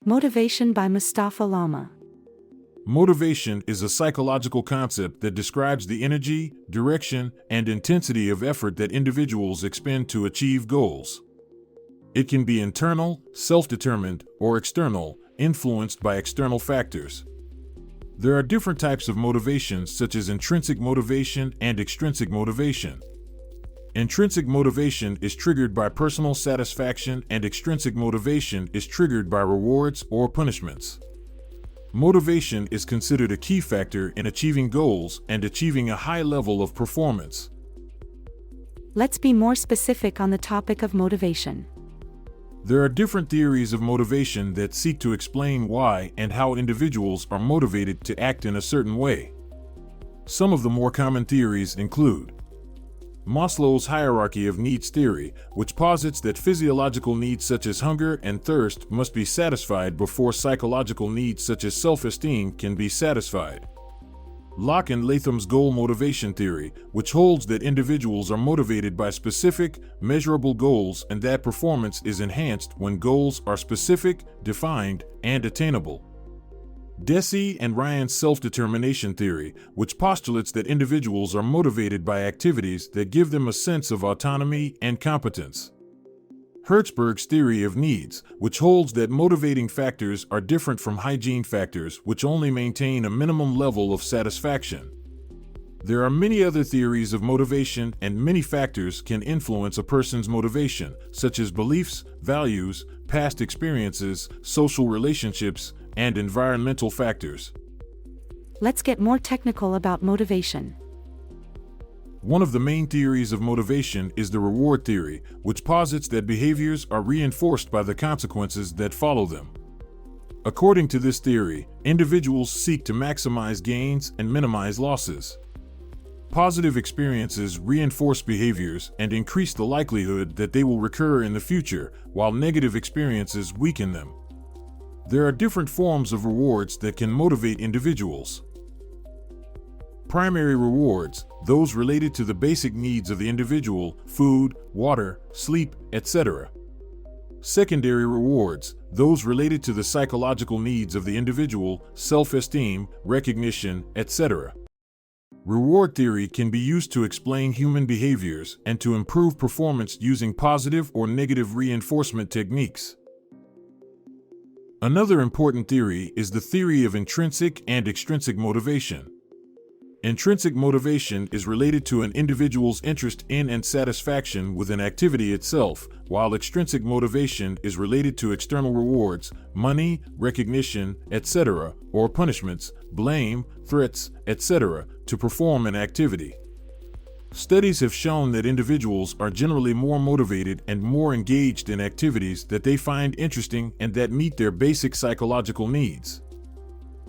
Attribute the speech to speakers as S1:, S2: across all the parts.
S1: Motivation by Mustafa LAAMA.
S2: Motivation is a psychological concept that describes the energy, direction, and intensity of effort that individuals expend to achieve goals. It can be internal, self-determined, or external, influenced by external factors. There are different types of motivations, such as intrinsic motivation and extrinsic motivation. Intrinsic motivation is triggered by personal satisfaction, and extrinsic motivation is triggered by rewards or punishments. Motivation is considered a key factor in achieving goals and achieving a high level of performance.
S1: Let's be more specific on the topic of motivation.
S2: There are different theories of motivation that seek to explain why and how individuals are motivated to act in a certain way. Some of the more common theories include Maslow's hierarchy of needs theory, which posits that physiological needs such as hunger and thirst must be satisfied before psychological needs such as self-esteem can be satisfied. Locke and Latham's goal motivation theory, which holds that individuals are motivated by specific, measurable goals and that performance is enhanced when goals are specific, defined, and attainable. Deci and Ryan's self-determination theory, which postulates that individuals are motivated by activities that give them a sense of autonomy and competence. Hertzberg's theory of needs, which holds that motivating factors are different from hygiene factors, which only maintain a minimum level of satisfaction. There are many other theories of motivation, and many factors can influence a person's motivation, such as beliefs, values, past experiences, social relationships, and environmental factors.
S1: Let's get more technical about motivation.
S2: One of the main theories of motivation is the reward theory, which posits that behaviors are reinforced by the consequences that follow them. According to this theory, individuals seek to maximize gains and minimize losses. Positive experiences reinforce behaviors and increase the likelihood that they will recur in the future, while negative experiences weaken them. There are different forms of rewards that can motivate individuals. Primary rewards, those related to the basic needs of the individual, food, water, sleep, etc. Secondary rewards, those related to the psychological needs of the individual, self-esteem, recognition, etc. Reward theory can be used to explain human behaviors and to improve performance using positive or negative reinforcement techniques. Another important theory is the theory of intrinsic and extrinsic motivation. Intrinsic motivation is related to an individual's interest in and satisfaction with an activity itself, while extrinsic motivation is related to external rewards, money, recognition, etc., or punishments, blame, threats, etc., to perform an activity. Studies have shown that individuals are generally more motivated and more engaged in activities that they find interesting and that meet their basic psychological needs.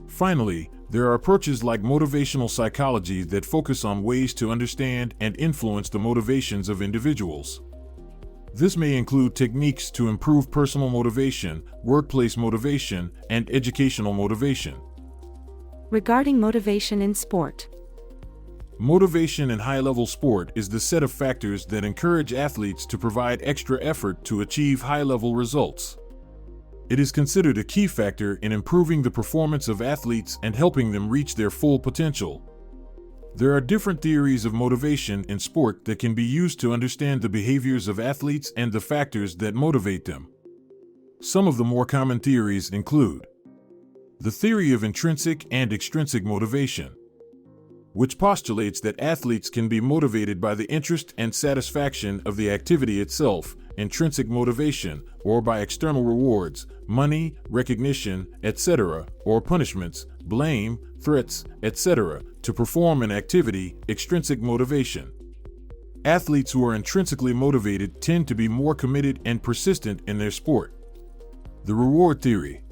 S2: Finally, there are approaches like motivational psychology that focus on ways to understand and influence the motivations of individuals. This may include techniques to improve personal motivation, workplace motivation, and educational motivation.
S1: Regarding motivation in sport.
S2: Motivation in high-level sport is the set of factors that encourage athletes to provide extra effort to achieve high-level results. It is considered a key factor in improving the performance of athletes and helping them reach their full potential. There are different theories of motivation in sport that can be used to understand the behaviors of athletes and the factors that motivate them. Some of the more common theories include the theory of intrinsic and extrinsic motivation, which postulates that athletes can be motivated by the interest and satisfaction of the activity itself, intrinsic motivation, or by external rewards, money, recognition, etc., or punishments, blame, threats, etc., to perform an activity, extrinsic motivation. Athletes who are intrinsically motivated tend to be more committed and persistent in their sport. The reward theory,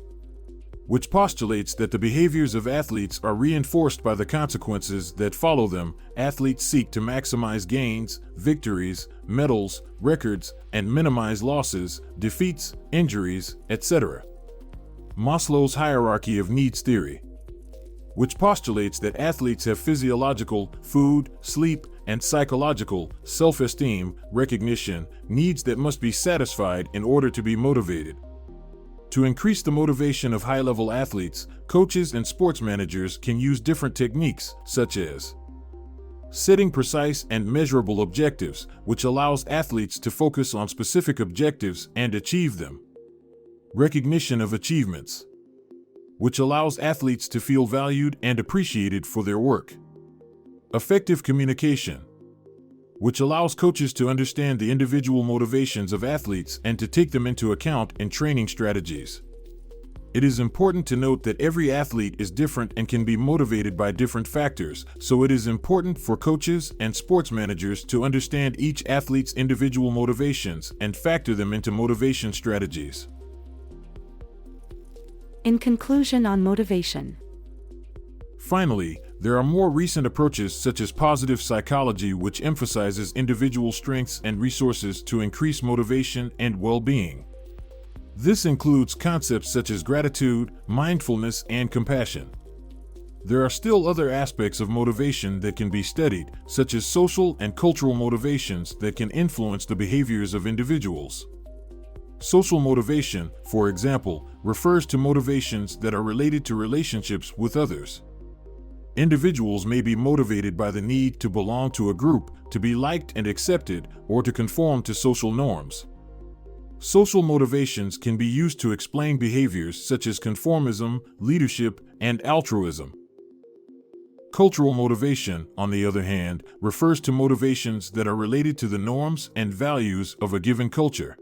S2: which postulates that the behaviors of athletes are reinforced by the consequences that follow them. Athletes seek to maximize gains, victories, medals, records, and minimize losses, defeats, injuries, etc. Maslow's hierarchy of needs theory, which postulates that athletes have physiological, food, sleep, and psychological, self-esteem, recognition, needs that must be satisfied in order to be motivated. To increase the motivation of high-level athletes, coaches and sports managers can use different techniques, such as setting precise and measurable objectives, which allows athletes to focus on specific objectives and achieve them. Recognition of achievements, which allows athletes to feel valued and appreciated for their work. Effective communication, which allows coaches to understand the individual motivations of athletes and to take them into account in training strategies. It is important to note that every athlete is different and can be motivated by different factors, so it is important for coaches and sports managers to understand each athlete's individual motivations and factor them into motivation strategies.
S1: In conclusion on motivation.
S2: Finally, there are more recent approaches such as positive psychology, which emphasizes individual strengths and resources to increase motivation and well-being. This includes concepts such as gratitude, mindfulness, and compassion. There are still other aspects of motivation that can be studied, such as social and cultural motivations that can influence the behaviors of individuals. Social motivation, for example, refers to motivations that are related to relationships with others. Individuals may be motivated by the need to belong to a group, to be liked and accepted, or to conform to social norms. Social motivations can be used to explain behaviors such as conformism, leadership, and altruism. Cultural motivation, on the other hand, refers to motivations that are related to the norms and values of a given culture.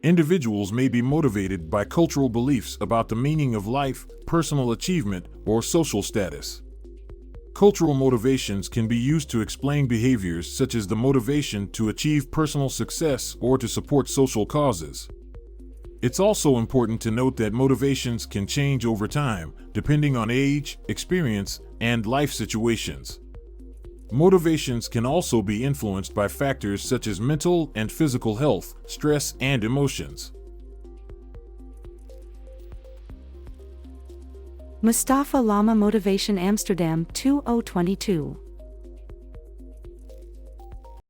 S2: Individuals may be motivated by cultural beliefs about the meaning of life, personal achievement, or social status. Cultural motivations can be used to explain behaviors such as the motivation to achieve personal success or to support social causes. It's also important to note that motivations can change over time, depending on age, experience, and life situations. Motivations can also be influenced by factors such as mental and physical health, stress, and emotions.
S1: Mustafa LAAMA Motivation Amsterdam 2022